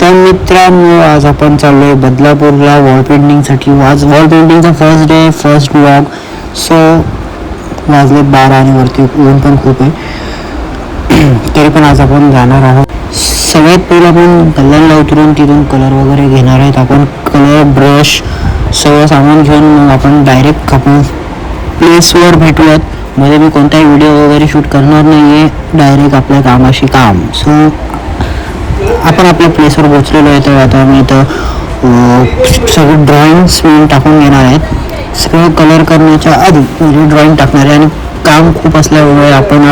तर मित्रांनो, आज आपण चाललोय बदलापूरला वॉल पेंटिंगसाठी. आज वॉल पेंटिंगचा first day, first vlog. So वाजले 12 आणि वरती ऊन पण खूप आहे. तरी पण आज आपण जाणार आहोत. सगळ्यात पहिलं आपण कलरला उतरून तिथून कलर वगैरे घेणार आहेत. आपण कलर, ब्रश सगळं सामान घेऊन मग आपण डायरेक्ट आपण प्लेसवर भेटूयात. मध्ये मी कोणताही व्हिडिओ वगैरे शूट करणार नाही आहे, डायरेक्ट आपल्या कामाशी काम. सो आपण आपल्या प्लेसवर पोचलेलो आहे. तर आता मी इथं सगळे ड्रॉइंग्स मी टाकून घेणार आहेत. सगळं कलर करण्याच्या आधी म्हणजे ड्रॉइंग टाकणार आहे. आणि काम खूप असल्यामुळे आपण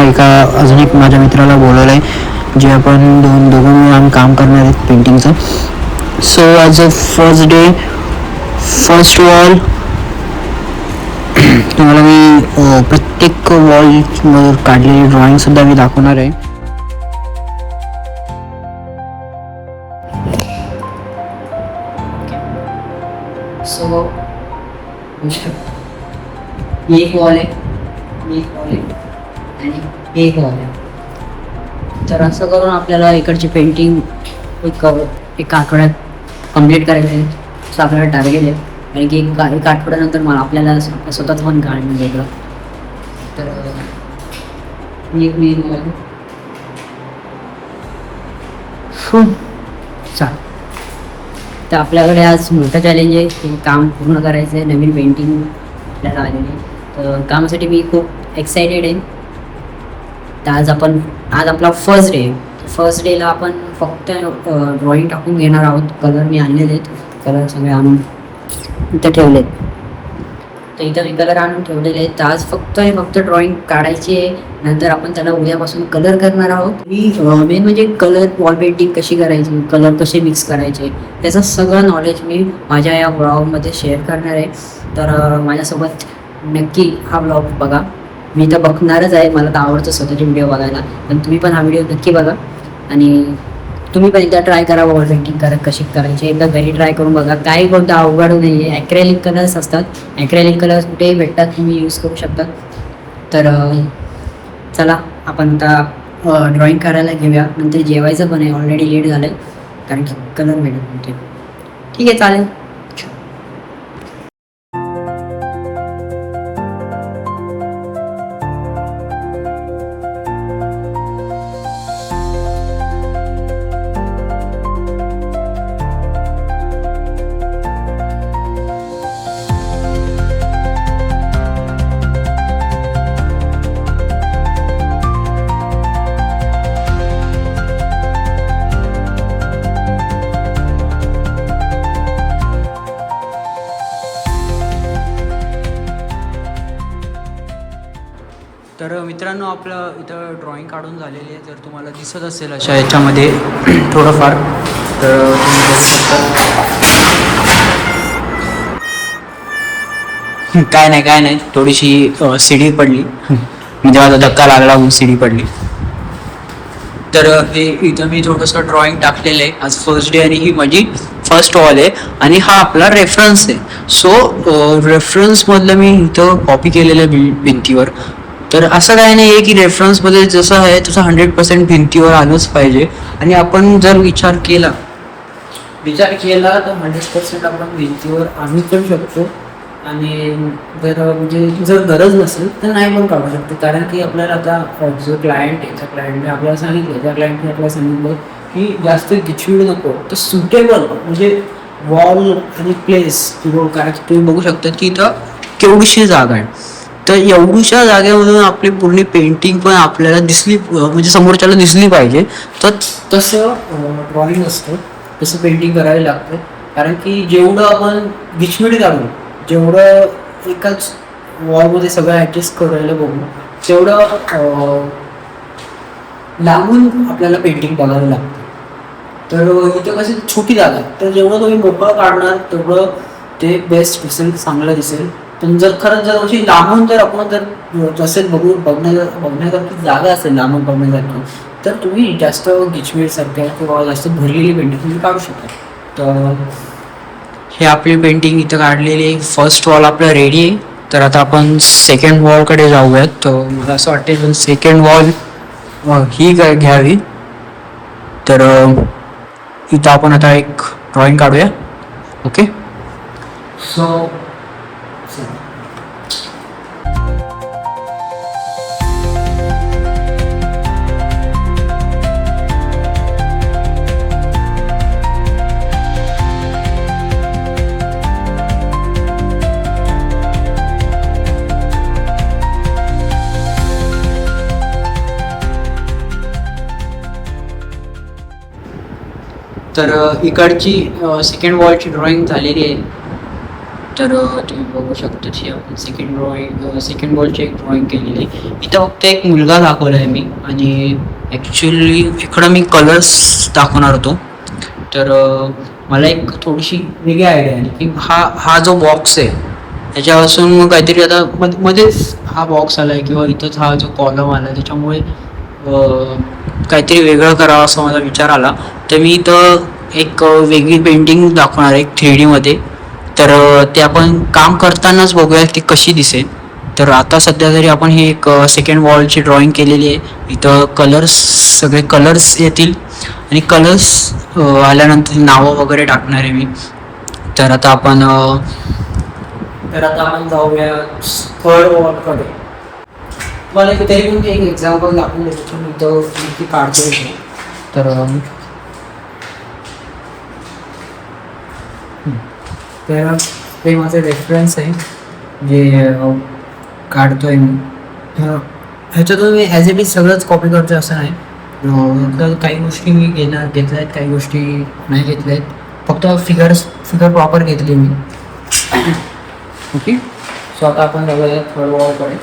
अजून एक माझ्या मित्राला बोलवलं आहे, जे आपण दोघं मिळून आम्ही काम करणार आहेत पेंटिंगचं. So as a first day, first wall तुम्हाला मी प्रत्येक वॉलवर काढलेली ड्रॉइंगसुद्धा मी दाखवणार आहे. सो एक वॉल आहे, आणि एक वॉल आहे. तर असं करून आपल्याला इकडची पेंटिंग एका आठवड्यात कम्प्लीट करायची आहे. असं आपल्याला टार्गेट आहे. कारण की एका आठवड्यानंतर मला आपल्याला स्वतःच पण काढणं वेगळं. तर एक मेन वॉल चाल. तर आपल्याकडे आज मोठं चॅलेंज आहे, ते काम पूर्ण करायचं आहे. नवीन पेंटिंग आपल्याला आलेली आहे. तर कामासाठी मी खूप एक्सायटेड आहे. तर आज आपला फर्स्ट डे आहे. फर्स्ट डेला आपण फक्त ड्रॉइंग टाकून घेणार आहोत. कलर मी आणलेले आहेत, कलर सगळे आणून इथं ठेवलेत. तर इथं मी कलर आणून ठेवलेले आहेत. तर आज फक्त ड्रॉइंग काढायची आहे. नंतर आपण त्याला उद्यापासून कलर करणार आहोत. मी मेन म्हणजे कलर, वॉल पेंटिंग कशी करायची, कलर कसे मिक्स करायचे, त्याचं सगळं नॉलेज मी माझ्या या ब्लॉगमध्ये शेअर करणार आहे. तर माझ्यासोबत नक्की हा ब्लॉग बघा. मी तर बघणारच आहे, मला तर आवडतं स्वतःचे व्हिडिओ बघायला. पण तुम्ही पण हा व्हिडिओ नक्की बघा. आणि तुम्ही पण एकदा ट्राय करा वॉल पेंटिंग कशी करायची. एकदा घरी ट्राय करून बघा. काही कोणतं अवघड नाही आहे. ॲक्रेलिक कलर्स असतात, ॲक्रेलिक कलर्स कुठेही भेटतात, तुम्ही यूज करू शकता. तर चला आपण आता ड्रॉइंग करायला घेऊया. नंतर जेवायचं पण आहे, ऑलरेडी लेट झालं आहे, कारण की कलर भेटत नव्हते. ठीक आहे, चालेल. तर मित्रांनो, आपलं इथं ड्रॉइंग काढून झालेली आहे. जर तुम्हाला दिसत असेल अशा याच्यामध्ये थोडंफार, तर तुम्ही बघू शकता. काय नाही थोडीशी सीडी पडली, म्हणजे माझा धक्का लागला म्हणून सीडी पडली. तर हे इथं मी थोडंसं ड्रॉइंग टाकलेलं आहे. आज फर्स्ट डे आणि ही माझी फर्स्ट वॉल आहे. आणि हा आपला रेफरन्स आहे. सो रेफरन्समधलं मी इथं कॉपी केलेलं आहे भिंतीवर. तर असं काही नाही आहे की रेफरन्समध्ये जसं आहे तसं 100% भिंतीवर आलंच पाहिजे. आणि आपण जर विचार केला तर 100% आपण भिंतीवर आणू पण शकतो. आणि जर गरज नसेल तर नाही पण काढू शकतो. कारण की आपल्याला आता जो क्लायंट आहे, त्या क्लायंटने आपल्याला सांगितलं की जास्त गिचवीड नको, तर सुटेबल म्हणजे वॉल आणि प्लेस. कारण की तुम्ही बघू शकता की इथं केवढीशी जागा आहे. तर एवढ्याशा जागेमधून आपली पूर्ण पेंटिंग पण आपल्याला दिसली, म्हणजे समोरच्याला दिसली पाहिजे. तर तसं ड्रॉइंग असतं, तसं पेंटिंग करायला लागतं. कारण की जेवढं आपण गिचमिडी काढू, जेवढं एकाच वॉलमध्ये सगळं ॲडजस्ट करायला बघू, तेवढं लांबून आपल्याला पेंटिंग बघायला लागतं. तर इथं कशी छोटी जागा आहे, तर जेवढं तुम्ही मोकळं काढणार तेवढं ते बेस्ट दिसेल, चांगलं दिसेल. पण जर खरंच जर अशी लांबून जर आपण जर असेल बघण्यासारखी जागा असेल लांबून बघण्यासारखी, तर तुम्ही जास्त गिचमिडसारख्या किंवा जास्त भरलेली पेंटिंग तुम्ही काढू शकता. तर हे आपली पेंटिंग इथं काढलेली आहे. फर्स्ट वॉल आपला रेडी आहे. तर आता आपण सेकंड वॉलकडे जाऊयात. तर मला असं वाटतं पण सेकंड वॉल ही घ्यावी. तर इथं आपण आता एक ड्रॉइंग काढूया. ओके, सो तर इकडची सेकंड वॉलची ड्रॉइंग झालेली आहे. तर तुम्ही बघू शकता की आपण सेकंड वॉलची एक ड्रॉइंग केलेली आहे. इथं फक्त एक मुलगा दाखवला आहे मी, आणि ॲक्च्युली इकडं मी कलर्स दाखवणार होतो. तर मला एक थोडीशी वेगळी आयडिया आली की हा जो बॉक्स आहे त्याच्यापासून काहीतरी आता मध्येच हा बॉक्स आला आहे, किंवा इथंच हा जो कॉलम आला आहे, त्याच्यामुळे काहीतरी वेगळं करावं असा माझा विचार आला. तर मी इथं एक वेगळी पेंटिंग दाखवणार आहे 3Dमध्ये. तर ते आपण काम करतानाच बघूया ती कशी दिसेल. तर आता सध्या तरी आपण ही एक सेकंड वॉलची ड्रॉइंग केलेली आहे. इथं सगळे कलर्स येतील, आणि कलर्स आल्यानंतर नावं वगैरे टाकणार आहे मी. तर आता आपण जाऊया थर्ड वॉलकडे. मला तरी पण एक एक्झाम्पल दाखवून देतो मी इथं काढतोय. तर ते माझं रेफरन्स आहे जे काढतोय मी. ह्याच्यातून मी ॲज इट इज सगळंच कॉपी करतोय असं नाही. तर काही गोष्टी मी घेतल्या आहेत, काही गोष्टी नाही घेतल्या आहेत. फक्त फिगर प्रॉपर घेतली मी. ओके, सो आता आपण जाऊया थर्ड वॉलकडे.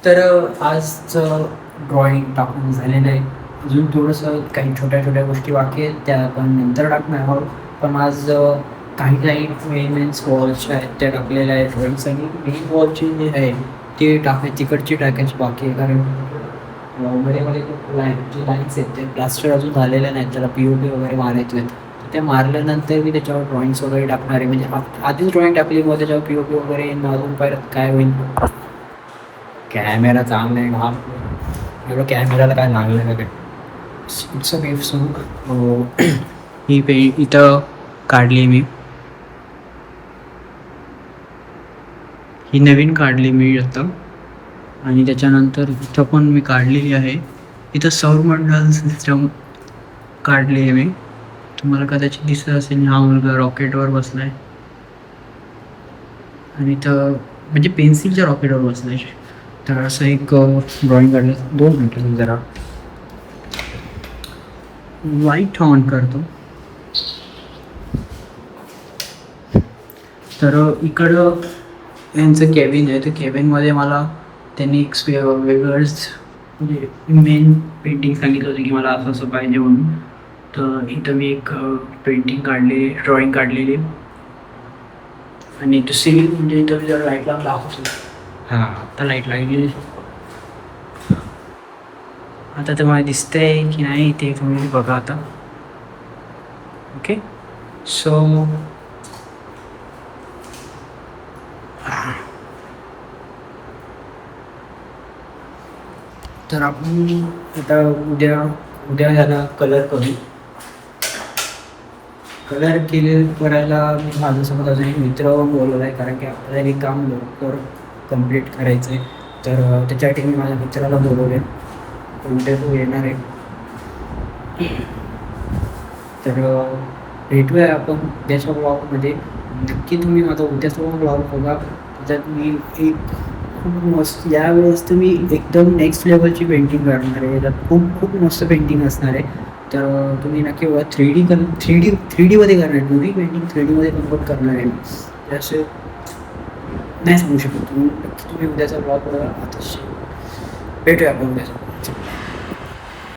तर आजचं ड्रॉइंग टाकून झालेलं आहे. अजून थोडंसं काही छोट्या छोट्या गोष्टी बाकी आहेत, त्या आपण नंतर टाकणार आहोत. पण आज काही मेन्स वॉल्सच्या आहेत त्या टाकलेल्या आहेत ड्रॉइंग्स, आणि मेन वॉलची जी आहे ती तिकडची टाकायची बाकी आहे. कारण मध्ये जे लाईन्स आहेत ते प्लास्टर अजून झालेल्या नाहीत, त्याला POP वगैरे मारायचे आहेत. ते मारल्यानंतर मी त्याच्यावर ड्रॉइंग्स वगैरे टाकणार आहे. म्हणजे आधीच ड्रॉइंग टाकली, मग त्याच्यावर POP वगैरे अजून परत काय होईल. कॅमेरा चांगला आहे हा, एवढं कॅमेराला काय लागलं का काय. It's okay. सो ही इथं काढली मी, ही नवीन काढली मी आता. आणि त्याच्यानंतर इथं पण मी काढलेली आहे. इथं सौरमंडल सिस्टम काढली आहे मी. तुम्हाला कदाचित दिसत असेल, हा मुलगा रॉकेटवर बसलाय, आणि इथं म्हणजे पेन्सिलच्या रॉकेटवर बसलाय. तर असं एक ड्रॉइंग काढलं. 2 मिनटं मी जरा लाईट ऑन करतो. तर इकडं यांचं केबिन आहे. तर केबिनमध्ये मला त्यांनी एक वेगळंच म्हणजे मेन पेंटिंग सांगितलं होतं की मला असं असं पाहिजे म्हणून. तर इथं मी एक पेंटिंग काढली, ड्रॉइंग काढलेली. आणि दुसरी म्हणजे इथं मी जरा लाईट लावून दाखवतो. हां, आता लाईट लागली. आता तुम्हाला दिसतंय की नाही ते तुम्ही बघा आता. ओके, सो तर आपण आता उद्या ह्याला कलर करू. कलर करायला मी माझ्यासोबत अजून एक मित्र बोलवला आहे, कारण की आपल्याला हे काम लवकर कंप्लीट करायचं आहे. तर त्याच्यासाठी मी माझ्या मित्राला बोलवले. उद्या तो येणार आहे. तर भेटूया आपण उद्याच्या ब्लॉगमध्ये. नक्की तुम्ही माझा उद्याचा ब्लॉग बघा. त्याच्यात मी एक खूप मस्त. यावेळेस तुम्ही एकदम नेक्स्ट लेवलची पेंटिंग करणार आहे. याच्यात खूप खूप मस्त पेंटिंग असणार आहे. तर तुम्ही नक्की बघा. थ्री डीमध्ये करणार आहे. दोन्ही पेंटिंग 3Dमध्ये कन्वर्ट करणार आहे. ते असे नाही सांगू शकत. तुम्ही उद्याचा ब्लॉग बघा. आता भेटूया आपण उद्याचा.